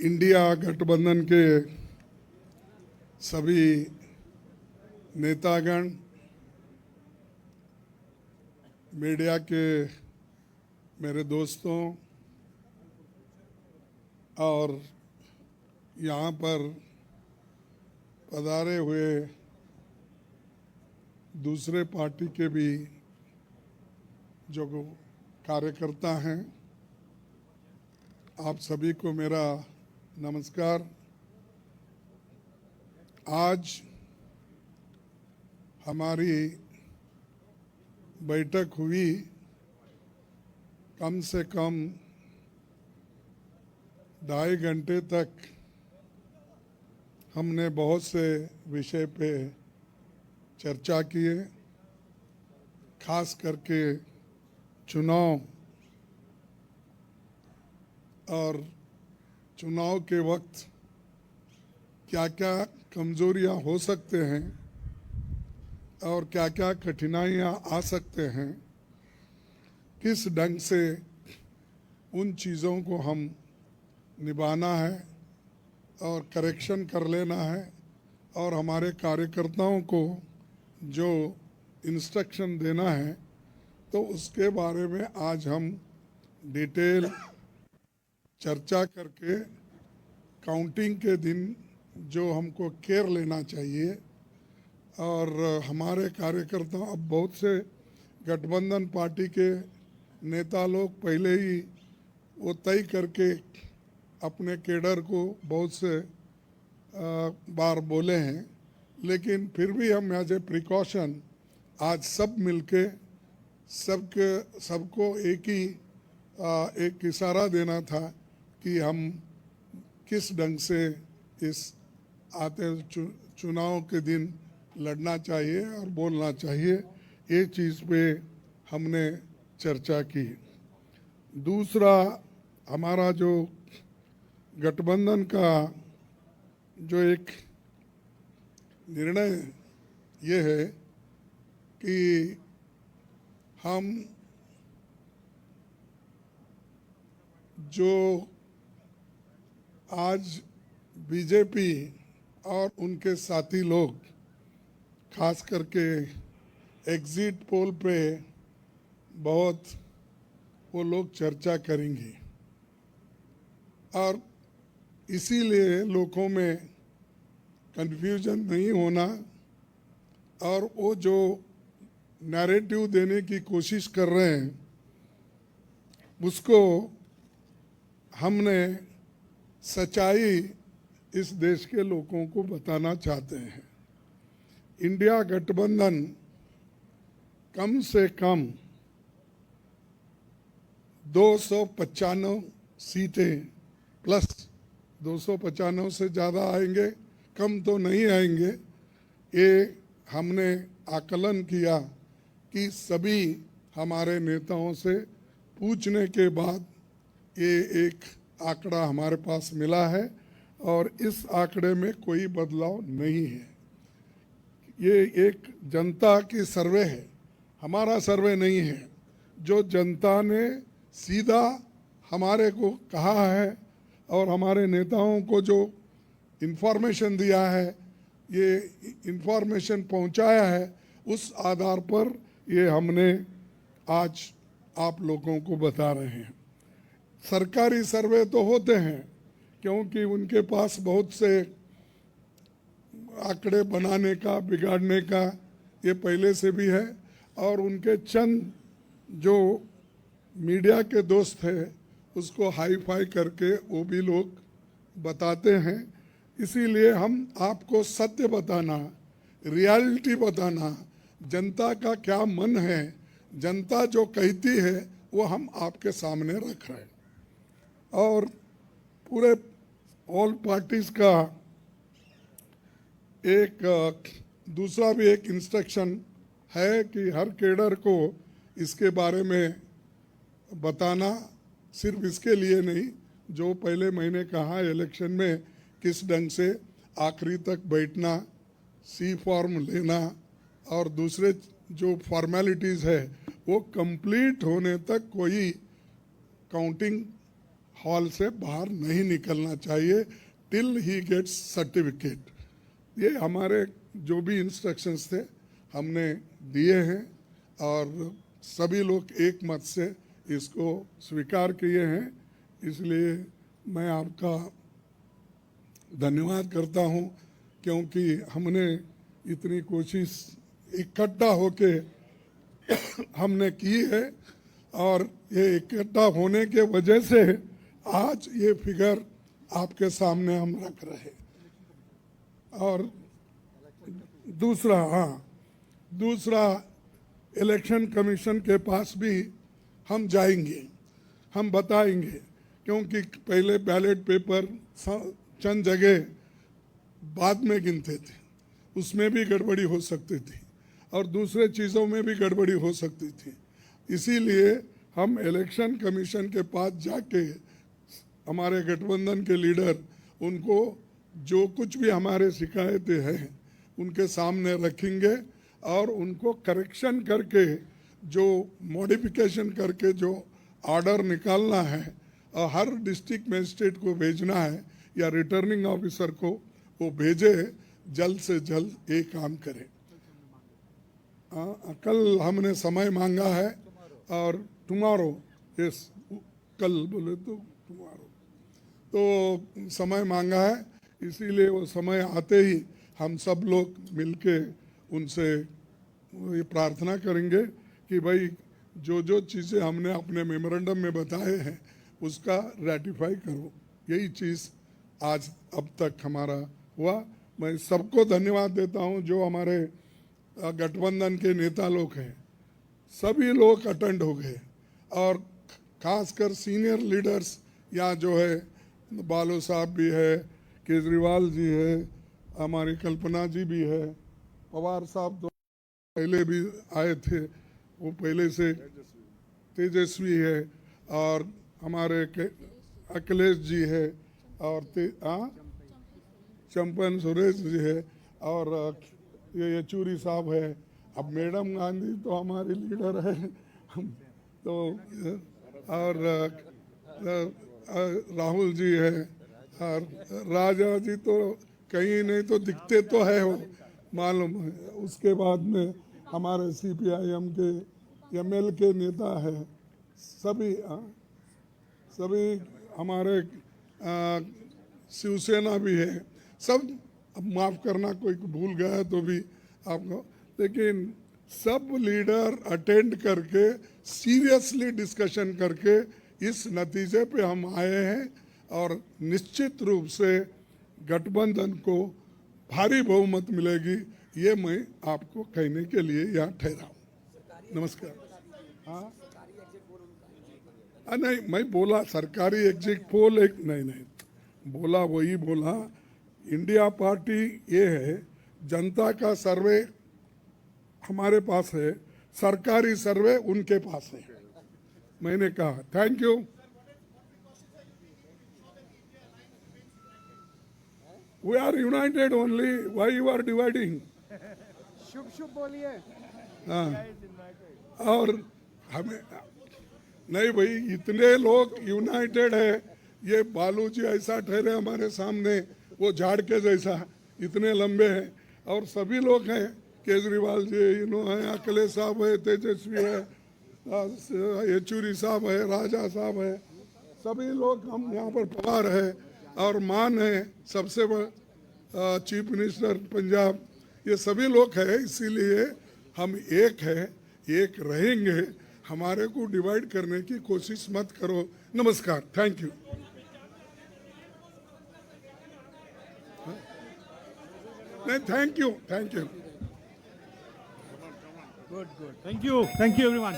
India गठबंधन के सभी नेतागण, मीडिया के मेरे दोस्तों और यहाँ पर पधारे हुए दूसरे पार्टी के भी जो कार्यकर्ता हैं, आप सभी को मेरा नमस्कार। आज हमारी बैठक हुई, कम से कम 2.5 घंटे तक हमने बहुत से विषय पे चर्चा किए, खास करके चुनाव और चुनाव के वक्त क्या क्या कमजोरियां हो सकते हैं और क्या क्या कठिनाइयां आ सकते हैं, किस ढंग से उन चीज़ों को हम निभाना है और करेक्शन कर लेना है और हमारे कार्यकर्ताओं को जो इंस्ट्रक्शन देना है, तो उसके बारे में आज हम डिटेल चर्चा करके काउंटिंग के दिन जो हमको केयर लेना चाहिए। और हमारे कार्यकर्ता, अब बहुत से गठबंधन पार्टी के नेता लोग पहले ही वो तय करके अपने केडर को बहुत से बार बोले हैं, लेकिन फिर भी हम एज ए प्रिकॉशन आज सब मिलके सबको एक इशारा देना था कि हम किस ढंग से इस आते चुनाव के दिन लड़ना चाहिए और बोलना चाहिए। ये चीज़ पे हमने चर्चा की। दूसरा, हमारा जो गठबंधन का जो एक निर्णय ये है कि हम जो आज बीजेपी और उनके साथी लोग खास करके एग्जिट पोल पे बहुत वो लोग चर्चा करेंगे और इसीलिए लोगों में कंफ्यूजन नहीं होना और वो जो नैरेटिव देने की कोशिश कर रहे हैं उसको हमने सच्चाई इस देश के लोगों को बताना चाहते हैं। इंडिया गठबंधन कम से कम 295 सीटें प्लस 295 से ज़्यादा आएंगे, कम तो नहीं आएंगे। ये हमने आकलन किया कि सभी हमारे नेताओं से पूछने के बाद ये एक आंकड़ा हमारे पास मिला है और इस आंकड़े में कोई बदलाव नहीं है। ये एक जनता की सर्वे है, हमारा सर्वे नहीं है। जो जनता ने सीधा हमारे को कहा है और हमारे नेताओं को जो इन्फॉर्मेशन दिया है, ये इन्फॉर्मेशन पहुंचाया है, उस आधार पर ये हमने आज आप लोगों को बता रहे हैं। सरकारी सर्वे तो होते हैं क्योंकि उनके पास बहुत से आंकड़े बनाने का, बिगाड़ने का ये पहले से भी है और उनके चंद जो मीडिया के दोस्त हैं उसको हाई फाई करके वो भी लोग बताते हैं। इसीलिए हम आपको सत्य बताना, रियलिटी बताना, जनता का क्या मन है, जनता जो कहती है वो हम आपके सामने रख रहे हैं। और पूरे ऑल पार्टीज का एक दूसरा भी एक इंस्ट्रक्शन है कि हर केडर को इसके बारे में बताना, सिर्फ इसके लिए नहीं, जो पहले मैंने कहा इलेक्शन में किस ढंग से आखिरी तक बैठना, सी फॉर्म लेना और दूसरे जो फॉर्मेलिटीज़ है वो कंप्लीट होने तक कोई काउंटिंग हॉल से बाहर नहीं निकलना चाहिए टिल ही गेट्स सर्टिफिकेट। ये हमारे जो भी इंस्ट्रक्शंस थे हमने दिए हैं और सभी लोग एक मत से इसको स्वीकार किए हैं, इसलिए मैं आपका धन्यवाद करता हूं, क्योंकि हमने इतनी कोशिश इकट्ठा होके हमने की है और ये इकट्ठा होने के वजह से आज ये फिगर आपके सामने हम रख रहे। और दूसरा इलेक्शन कमीशन के पास भी हम जाएंगे, हम बताएंगे, क्योंकि पहले बैलेट पेपर चंद जगह बाद में गिनते थे, उसमें भी गड़बड़ी हो सकती थी और दूसरे चीज़ों में भी गड़बड़ी हो सकती थी। इसीलिए हम इलेक्शन कमीशन के पास जाके हमारे गठबंधन के लीडर उनको जो कुछ भी हमारे शिकायतें हैं उनके सामने रखेंगे और उनको करेक्शन करके जो मॉडिफिकेशन करके जो ऑर्डर निकालना है और हर डिस्ट्रिक्ट मजिस्ट्रेट को भेजना है या रिटर्निंग ऑफिसर को वो भेजे, जल्द से जल्द ये काम करें। कल हमने समय मांगा है और टुमारो, यस कल बोले तो टुमारो, तो समय मांगा है, इसीलिए वो समय आते ही हम सब लोग मिलके उनसे ये प्रार्थना करेंगे कि भाई जो जो चीज़ें हमने अपने मेमोरेंडम में बताए हैं उसका रेटिफाई करो। यही चीज़ आज अब तक हमारा हुआ। मैं सबको धन्यवाद देता हूं जो हमारे गठबंधन के नेता लोग हैं, सभी लोग अटेंड हो गए और खासकर सीनियर लीडर्स यहाँ जो है, बालो साहब भी है, केजरीवाल जी है, हमारी कल्पना जी भी है, पवार साहब तो पहले भी आए थे, वो पहले से तेजस्वी है, और हमारे अखिलेश जी है, और चंपन सुरेश जी है, और ये येचूरी साहब है। अब मैडम गांधी तो हमारी लीडर है तो, और राहुल जी है, और राजा जी तो कहीं नहीं तो दिखते तो है वो, मालूम है। उसके बाद में हमारे CPIM के ML के नेता है, सभी हमारे शिवसेना भी है, सब। अब माफ़ करना कोई भूल गया तो भी आपको, लेकिन सब लीडर अटेंड करके सीरियसली डिस्कशन करके इस नतीजे पे हम आए हैं और निश्चित रूप से गठबंधन को भारी बहुमत मिलेगी, ये मैं आपको कहने के लिए यहाँ ठहरा हूँ। नमस्कार। हाँ नहीं, मैं बोला सरकारी एग्जिट पोल एक नहीं बोला, वही बोला। इंडिया पार्टी ये है, जनता का सर्वे हमारे पास है, सरकारी सर्वे उनके पास है। मैंने कहा thank you. We are united only, why you are dividing? शुभ शुभ बोलिए। हाँ, और हमें नहीं भाई, इतने लोग यूनाइटेड है। ये बालू जी ऐसा ठहरे हमारे सामने, वो झाड़ के जैसा, इतने लंबे हैं, और सभी लोग हैं, केजरीवाल जी है, अखिलेश साहब है, तेजस्वी है, येचूरी साहब है, राजा साहब है, सभी लोग हम यहाँ पर पवार है, और मान है सबसे चीफ मिनिस्टर पंजाब, ये सभी लोग हैं। इसीलिए हम एक है, एक रहेंगे। हमारे को डिवाइड करने की कोशिश मत करो। नमस्कार, थैंक यू। नहीं, thank you, thank you. Good good, thank you everyone.